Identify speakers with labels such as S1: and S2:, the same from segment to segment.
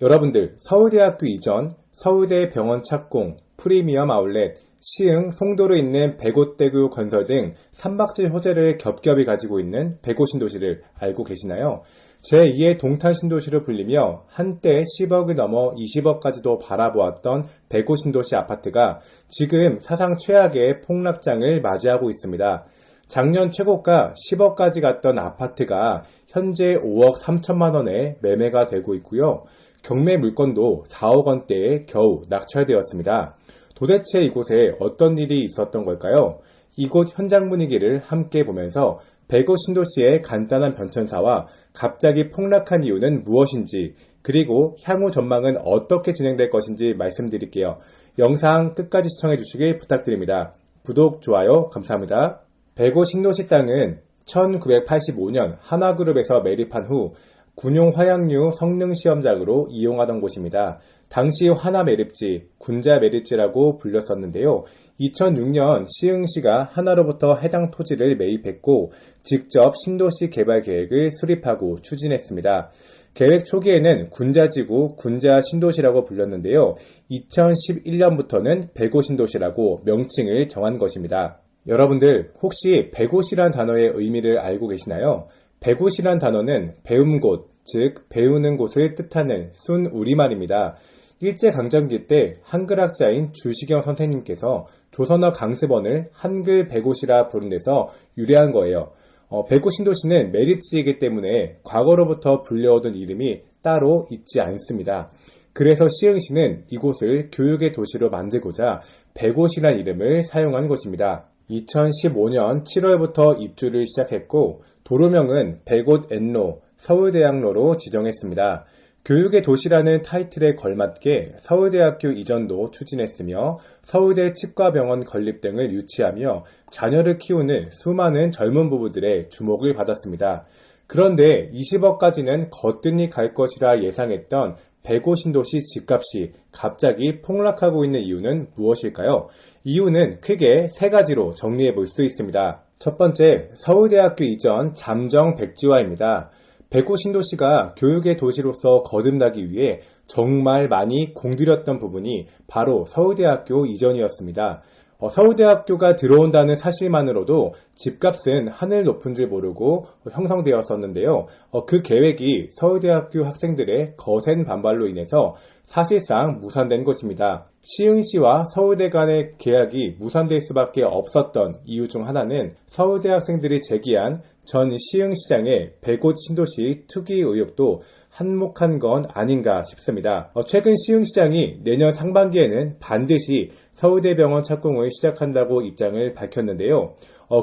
S1: 여러분들, 서울대학교 이전, 서울대 병원 착공, 프리미엄 아울렛, 시흥, 송도로 있는 105대교 건설 등 삼박질 호재를 겹겹이 가지고 있는 105신도시를 알고 계시나요? 제2의 동탄신도시로 불리며 한때 10억을 넘어 20억까지도 바라보았던 105신도시 아파트가 지금 사상 최악의 폭락장을 맞이하고 있습니다. 작년 최고가 10억까지 갔던 아파트가 현재 5억 3천만 원에 매매가 되고 있고요. 경매 물건도 4억 원대에 겨우 낙찰되었습니다. 도대체 이곳에 어떤 일이 있었던 걸까요? 이곳 현장 분위기를 함께 보면서 105신도시의 간단한 변천사와 갑자기 폭락한 이유는 무엇인지, 그리고 향후 전망은 어떻게 진행될 것인지 말씀드릴게요. 영상 끝까지 시청해 주시길 부탁드립니다. 구독, 좋아요 감사합니다. 105신도시 땅은 1985년 하나그룹에서 매립한 후 군용 화약류 성능 시험장으로 이용하던 곳입니다. 당시 하나 매립지, 군자 매립지라고 불렸었는데요. 2006년 시흥시가 하나로부터 해당 토지를 매입했고 직접 신도시 개발 계획을 수립하고 추진했습니다. 계획 초기에는 군자지구, 군자신도시라고 불렸는데요. 2011년부터는 105신도시라고 명칭을 정한 것입니다. 여러분들 혹시 105이란 단어의 의미를 알고 계시나요? 105이란 단어는 배운 곳, 즉 배우는 곳을 뜻하는 순 우리말입니다. 일제강점기 때 한글학자인 주시경 선생님께서 조선어 강습원을 한글 105이라 부른 데서 유래한 거예요. 105신도시는 매립지이기 때문에 과거로부터 불려오던 이름이 따로 있지 않습니다. 그래서 시흥시는 이곳을 교육의 도시로 만들고자 105이란 이름을 사용한 것입니다. 2015년 7월부터 입주를 시작했고 도로명은 105N로 서울대학로로 지정했습니다. 교육의 도시라는 타이틀에 걸맞게 서울대학교 이전도 추진했으며 서울대 치과병원 건립 등을 유치하며 자녀를 키우는 수많은 젊은 부부들의 주목을 받았습니다. 그런데 20억까지는 거뜬히 갈 것이라 예상했던 105신도시 집값이 갑자기 폭락하고 있는 이유는 무엇일까요? 이유는 크게 세 가지로 정리해 볼 수 있습니다. 첫 번째, 서울대학교 이전 잠정 백지화입니다. 105신도시가 교육의 도시로서 거듭나기 위해 정말 많이 공들였던 부분이 바로 서울대학교 이전이었습니다. 서울대학교가 들어온다는 사실만으로도 집값은 하늘 높은 줄 모르고 형성되었었는데요. 그 계획이 서울대학교 학생들의 거센 반발로 인해서 사실상 무산된 것입니다. 시흥시와 서울대 간의 계약이 무산될 수밖에 없었던 이유 중 하나는 서울대 학생들이 제기한 전 시흥시장의 105신도시 투기 의혹도 한몫한 건 아닌가 싶습니다. 최근 시흥시장이 내년 상반기에는 반드시 서울대병원 착공을 시작한다고 입장을 밝혔는데요.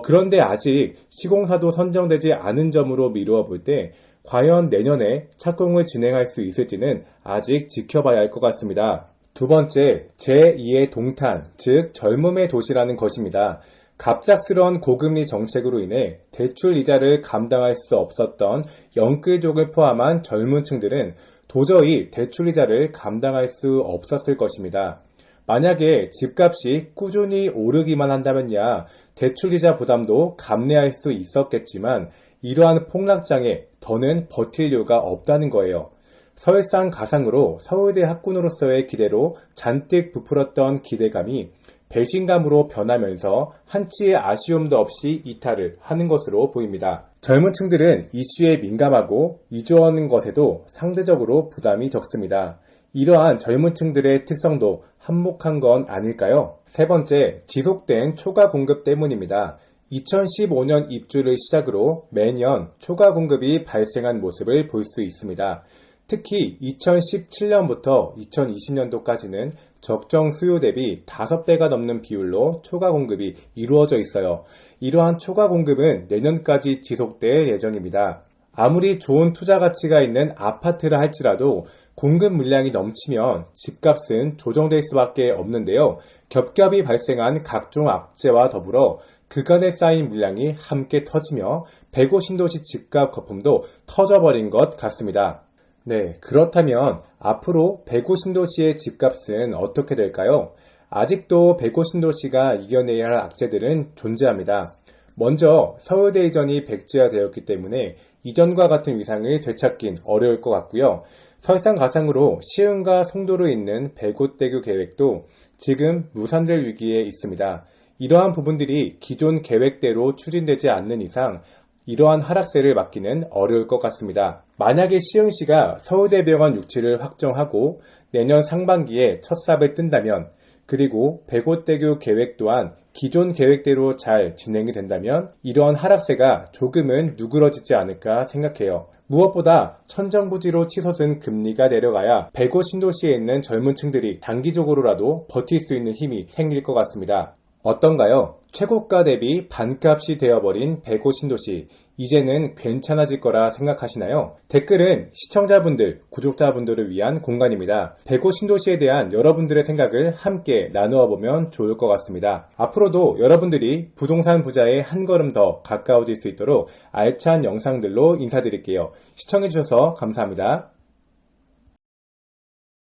S1: 그런데 아직 시공사도 선정되지 않은 점으로 미루어 볼 때 과연 내년에 착공을 진행할 수 있을지는 아직 지켜봐야 할 것 같습니다. 두 번째, 제2의 동탄, 즉 젊음의 도시라는 것입니다. 갑작스러운 고금리 정책으로 인해 대출 이자를 감당할 수 없었던 영끌족을 포함한 젊은 층들은 도저히 대출 이자를 감당할 수 없었을 것입니다. 만약에 집값이 꾸준히 오르기만 한다면야 대출 이자 부담도 감내할 수 있었겠지만 이러한 폭락장에 더는 버틸 이유가 없다는 거예요. 설상가상으로 서울대 학군으로서의 기대로 잔뜩 부풀었던 기대감이 배신감으로 변하면서 한치의 아쉬움도 없이 이탈을 하는 것으로 보입니다. 젊은 층들은 이슈에 민감하고 이주하는 것에도 상대적으로 부담이 적습니다. 이러한 젊은 층들의 특성도 한몫한 건 아닐까요? 세 번째, 지속된 초과 공급 때문입니다. 2015년 입주를 시작으로 매년 초과 공급이 발생한 모습을 볼 수 있습니다. 특히 2017년부터 2020년도까지는 적정 수요 대비 5배가 넘는 비율로 초과 공급이 이루어져 있어요. 이러한 초과 공급은 내년까지 지속될 예정입니다. 아무리 좋은 투자 가치가 있는 아파트라 할지라도 공급 물량이 넘치면 집값은 조정될 수밖에 없는데요. 겹겹이 발생한 각종 악재와 더불어 그간에 쌓인 물량이 함께 터지며 105신도시 집값 거품도 터져버린 것 같습니다. 네, 그렇다면 앞으로 105신도시의 집값은 어떻게 될까요? 아직도 105신도시가 이겨내야 할 악재들은 존재합니다. 먼저 서울대 이전이 백지화되었기 때문에 이전과 같은 위상을 되찾긴 어려울 것 같고요. 설상가상으로 시흥과 송도로 있는 백옷대교 계획도 지금 무산될 위기에 있습니다. 이러한 부분들이 기존 계획대로 추진되지 않는 이상 이러한 하락세를 막기는 어려울 것 같습니다. 만약에 시흥시가 서울대병원 유치를 확정하고 내년 상반기에 첫 삽을 뜬다면, 그리고 백옷대교 계획 또한 기존 계획대로 잘 진행이 된다면 이러한 하락세가 조금은 누그러지지 않을까 생각해요. 무엇보다 천정부지로 치솟은 금리가 내려가야 백옷 신도시에 있는 젊은 층들이 단기적으로라도 버틸 수 있는 힘이 생길 것 같습니다. 어떤가요? 최고가 대비 반값이 되어버린 백옷 신도시, 이제는 괜찮아질 거라 생각하시나요? 댓글은 시청자분들, 구독자분들을 위한 공간입니다. 백옷 신도시에 대한 여러분들의 생각을 함께 나누어 보면 좋을 것 같습니다. 앞으로도 여러분들이 부동산 부자에 한 걸음 더 가까워질 수 있도록 알찬 영상들로 인사드릴게요. 시청해주셔서 감사합니다.